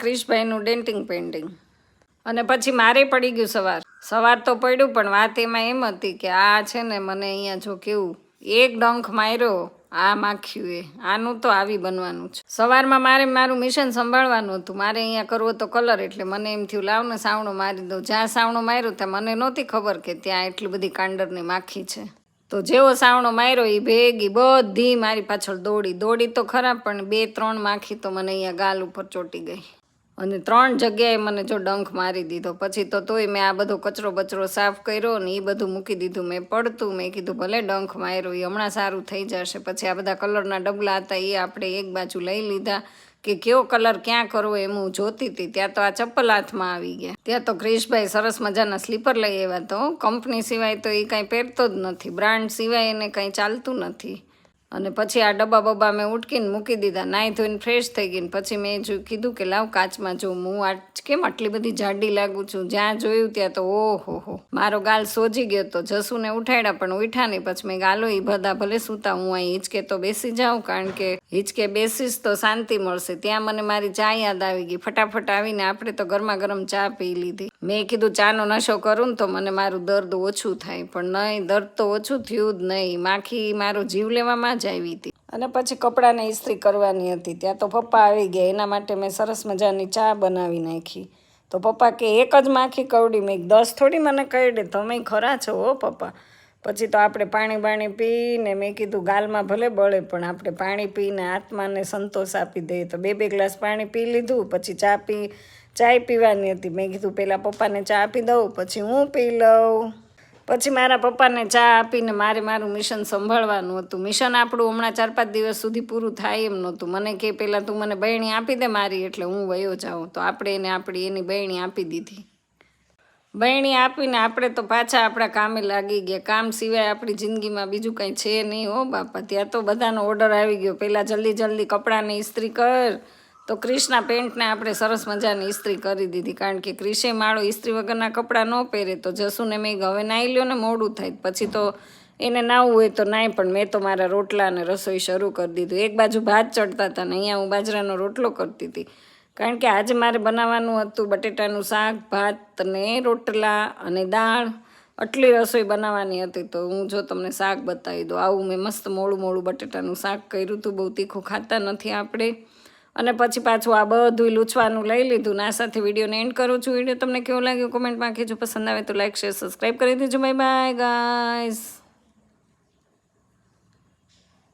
ક્રિશભાઈનું denting painting. અને પછી મારે પડી ગયું સવાર તો પડ્યું, પણ વાત એમાં એમ હતી કે આ છે ને મને અહીંયા જો કેવું એક ડંખ માર્યો આ માખ્યું આનું તો આવી બનવાનું છે. સવારમાં મારે મારું મિશન સંભાળવાનું હતું, મારે અહીંયા કરવો તો કલર, એટલે મને એમ થયું લાવ ને સાવણો મારી દઉં. જ્યાં સાવણો માર્યો ત્યાં મને નહોતી ખબર કે ત્યાં એટલી બધી કાંડરની માખી છે. તો જેવો સાવણો માર્યો એ ભેગી બધી મારી પાછળ દોડી તો ખરા, પણ 2-3 માખી તો મને અહીંયા ગાલ ઉપર ચોંટી ગઈ અને 3 જગ્યાએ મને જો ડંખ મારી દીધો. પછી તો તોય મેં આ બધો કચરો બચરો સાફ કર્યો ને એ બધું મૂકી દીધું મેં પડતું. મેં કીધું ભલે ડંખ માર્યો એ હમણાં સારું થઈ જશે. પછી આ બધા કલરના ડબલા હતા એ આપણે એક બાજુ લઈ લીધા કે કયો કલર ક્યાં કરવો એમ હું જોતી હતી. ત્યાં તો આ ચપ્પલ હાથમાં આવી ગયા. ત્યાં તો ક્રિશભાઈ સરસ મજાના સ્લીપર લઈ આવ્યા. તો કંપની સિવાય તો એ કાંઈ પહેરતો જ નથી, બ્રાન્ડ સિવાય એને કાંઈ ચાલતું નથી. અને પછી આ ડબ્બા બબ્બા મેં ઉટકીને મૂકી દીધા, નાહી ધોઈને ફ્રેશ થઈ ગઈ. પછી મેં કીધું કે લાવ કાચમાં જોઉં હું કેમ આટલી બધી જાડી લાગું છું. જ્યાં જોયું ત્યાં તો ઓહો મારો ગાલ સોજી ગયો. તો જસુને ઉઠાડ્યા પણ ઉઠા નહીં. પછી મેં ગાલો એ બધા ભલે સૂતા, હું અહીં હિંચકે તો બેસી જાઉં, કારણ કે હિંચકે બેસીશ તો શાંતિ મળશે. ત્યાં મને મારી ચા યાદ આવી ગઈ. ફટાફટ આવીને આપણે તો ગરમા ગરમ ચા પી લીધી. મેં કીધું ચાનો નશો કરું ને તો મને મારું દર્દ ઓછું થાય, પણ નહીં, દર્દ તો ઓછું થયું જ નહીં. માખી મારો જીવ લેવામાં જ આવી હતી. અને પછી કપડાને ઇસ્ત્રી કરવાની હતી. ત્યાં તો પપ્પા આવી ગયા, એના માટે મેં સરસ મજાની ચા બનાવી નાખી. તો પપ્પા કે એક જ માખી કરડી. મેં 10 થોડી મને કરડે, તમે ખરા છો હો પપ્પા. પછી તો આપણે પાણી પીને મેં કીધું ગાલમાં ભલે બળે પણ આપણે પાણી પીને આત્માને સંતોષ આપી દઈએ. તો 2 ગ્લાસ પાણી પી લીધું. પછી ચાય પીવાની હતી. મેં કીધું પહેલાં પપ્પાને ચા આપી દઉં પછી હું પી લઉં. પછી મારા પપ્પાને ચા આપીને મારું મિશન સંભાળવાનું હતું. મિશન આપણું હમણાં 4-5 દિવસ સુધી પૂરું થાય એમ નહોતું. મને કે પહેલાં તું મને બહેણી આપી દે મારી, એટલે હું વયો જાઉં. તો આપણે એની બહેણી આપી દીધી. બહેણી આપીને આપણે તો પાછા આપણા કામે લાગી ગયા. કામ સિવાય આપણી જિંદગીમાં બીજું કંઈ છે નહીં હો બાપા. ત્યાં તો બધાનો ઓર્ડર આવી ગયો. પહેલાં જલ્દી કપડાને ઇસ્ત્રી કર. તો ક્રિશના પેન્ટને આપણે સરસ મજાની ઇસ્ત્રી કરી દીધી, કારણ કે ક્રિશે માળો ઇસ્ત્રી વગરના કપડાં ન પહેરે. તો જસુને મેં હવે નાહી લ્યો ને મોડું થાય. પછી તો એને નાહવું હોય તો નાય, પણ મેં તો મારા રોટલા અને રસોઈ શરૂ કરી દીધું. એક બાજુ ભાત ચડતા હતા ને અહીંયા હું બાજરાનો રોટલો કરતી હતી, કારણ કે આજે મારે બનાવવાનું હતું બટેટાનું શાક, ભાત ને રોટલા અને દાળ. આટલી રસોઈ બનાવવાની હતી. તો હું જો તમને શાક બતાવી દઉં. આવું મેં મસ્ત મોળું બટેટાનું શાક કર્યું હતું. બહુ તીખું ખાતા નથી આપણે. અને પછી પાછું આ બધું લૂછવાનું લઈ લીધું. આ સાથે વિડીયોને એન્ડ કરું છું. વિડીયો તમને કેવો લાગ્યો કોમેન્ટમાં કહેજો. પસંદ આવે તો લાઈક, શેર, સબસ્ક્રાઈબ કરી દેજો. Bye bye guys.